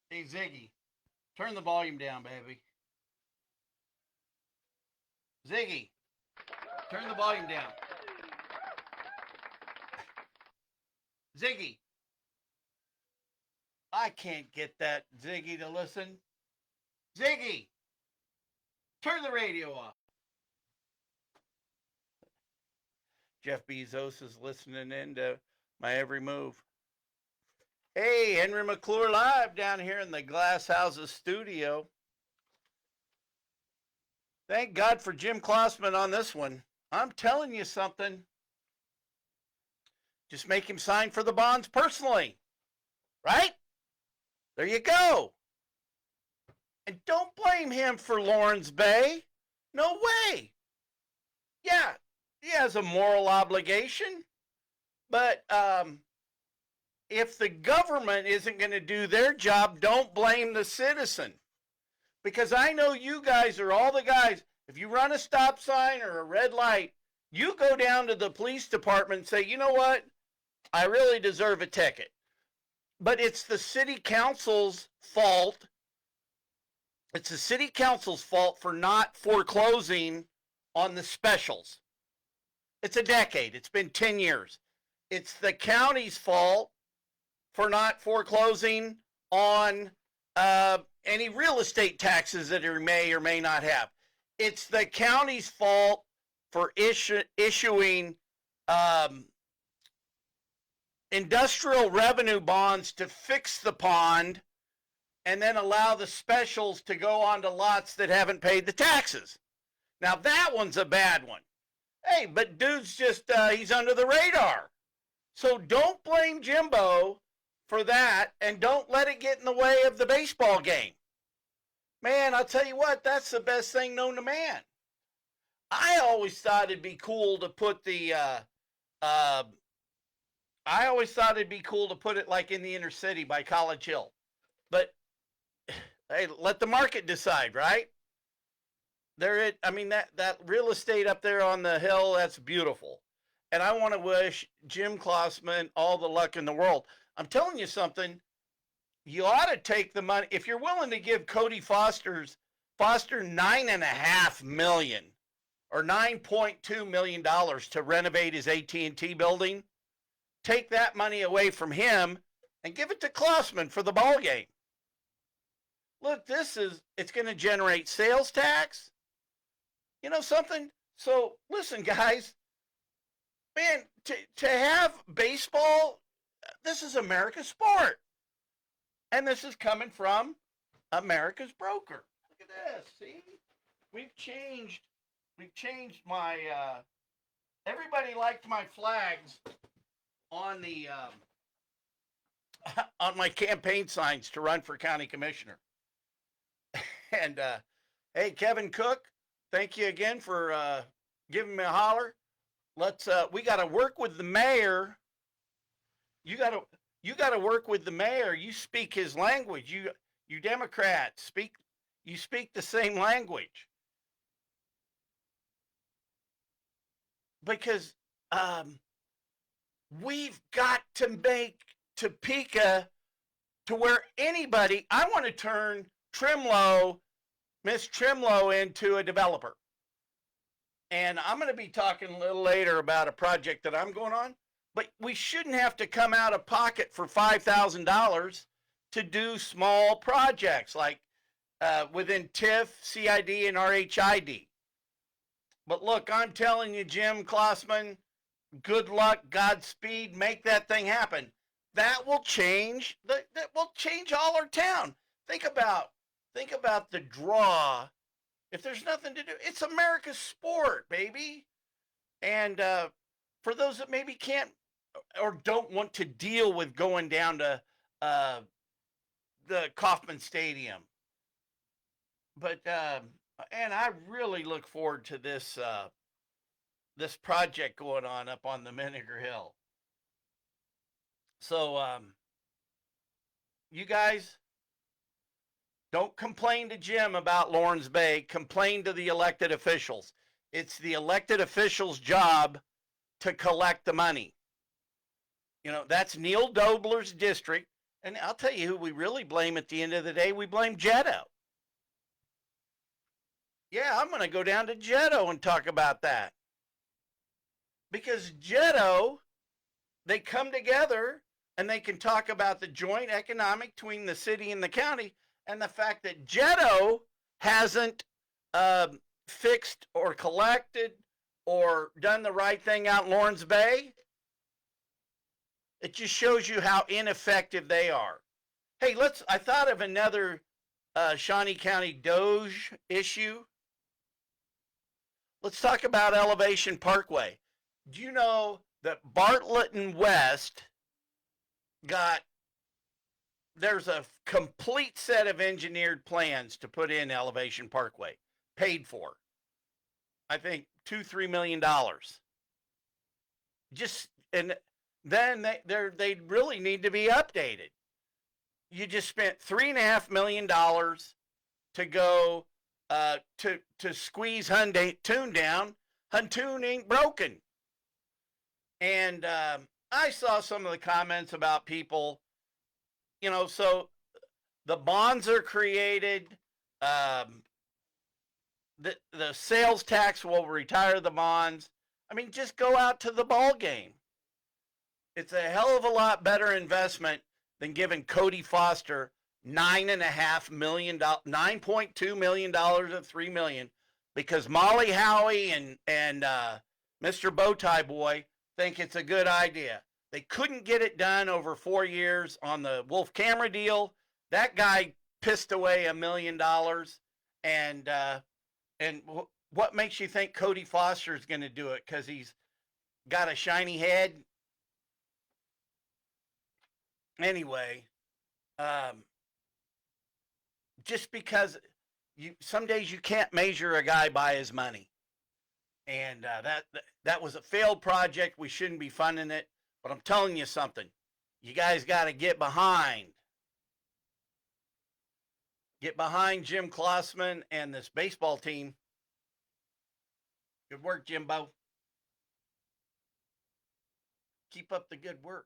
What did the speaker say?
Hey, Ziggy, turn the volume down, baby. Ziggy, turn the volume down. Ziggy, I can't get that Ziggy to listen. Ziggy, turn the radio off. Jeff Bezos is listening in to my every move. Hey, Henry McClure live down here in the Glass Houses studio. Thank God for Jim Klossman on this one. I'm telling you something. Just make him sign for the bonds personally. Right? There you go. And don't blame him for Lawrence Bay. No way. Yeah, he has a moral obligation. But if the government isn't going to do their job, don't blame the citizen. Because I know you guys are all the guys. If you run a stop sign or a red light, you go down to the police department and say, you know what? I really deserve a ticket. But it's the city council's fault. It's the city council's fault for not foreclosing on the specials. It's a decade. It's been 10 years. It's the county's fault for not foreclosing on any real estate taxes that it may or may not have. It's the county's fault for issuing industrial revenue bonds to fix the pond and then allow the specials to go onto lots that haven't paid the taxes. Now that one's a bad one. Hey, but dude's just, he's under the radar. So don't blame Jimbo for that, and don't let it get in the way of the baseball game. Man, I'll tell you what, that's the best thing known to man. I always thought it'd be cool to put the, I always thought it'd be cool to put it like in the inner city by College Hill. But, hey, let the market decide, right? That real estate up there on the hill, that's beautiful. And I want to wish Jim Klossman all the luck in the world. I'm telling you something, you ought to take the money. If you're willing to give Cody Foster $9.5 million or $9.2 million to renovate his AT&T building, take that money away from him and give it to Klossman for the ball game. Look, it's going to generate sales tax. You know something? So listen, guys, man, to have baseball, this is America's sport. And this is coming from America's broker. Look at this. See? We've changed my, everybody liked my flags on the, on my campaign signs to run for county commissioner. And, hey, Kevin Cook, thank you again for giving me a holler. We got to work with the mayor. You got to work with the mayor. You speak his language. You Democrats speak the same language. Because we've got to make Topeka to where anybody, I want to turn Miss Trimlow into a developer. And I'm going to be talking a little later about a project that I'm going on. But we shouldn't have to come out of pocket for $5,000 to do small projects like within TIF, CID, and RHID. But look, I'm telling you, Jim Klossman, good luck, Godspeed, make that thing happen. That will change. That will change all our town. Think about the draw. If there's nothing to do, it's America's sport, baby. And for those that maybe can't or don't want to deal with going down to the Kauffman Stadium. But, and I really look forward to this project going on up on the Vinegar Hill. So, you guys, don't complain to Jim about Lawrence Bay. Complain to the elected officials. It's the elected officials' job to collect the money. You know, that's Neil Dobler's district. And I'll tell you who we really blame at the end of the day. We blame Jetto. Yeah, I'm going to go down to Jetto and talk about that. Because Jetto, they come together and they can talk about the joint economic between the city and the county, and the fact that Jetto hasn't fixed or collected or done the right thing out in Lawrence Bay. It just shows you how ineffective they are. Hey, I thought of another Shawnee County Doge issue. Let's talk about Elevation Parkway. Do you know that Bartlett and West there's a complete set of engineered plans to put in Elevation Parkway, paid for. I think $2-3 million. And then they really need to be updated. You just spent $3.5 million to go to squeeze Huntoon down. Huntoon ain't broken. And I saw some of the comments about people, so the bonds are created. The sales tax will retire the bonds. I mean, just go out to the ball game. It's a hell of a lot better investment than giving Cody Foster $9.5 million, $9.2 million of $3 million, because Molly Howie and Mr. Bowtie Boy think it's a good idea. They couldn't get it done over 4 years on the Wolf Camera deal. That guy pissed away $1 million, and what makes you think Cody Foster is going to do it? Because he's got a shiny head? Anyway, just because some days you can't measure a guy by his money, and that was a failed project. We shouldn't be funding it. But I'm telling you something, you guys got to get behind Jim Klossman and this baseball team. Good work, Jimbo. Keep up the good work.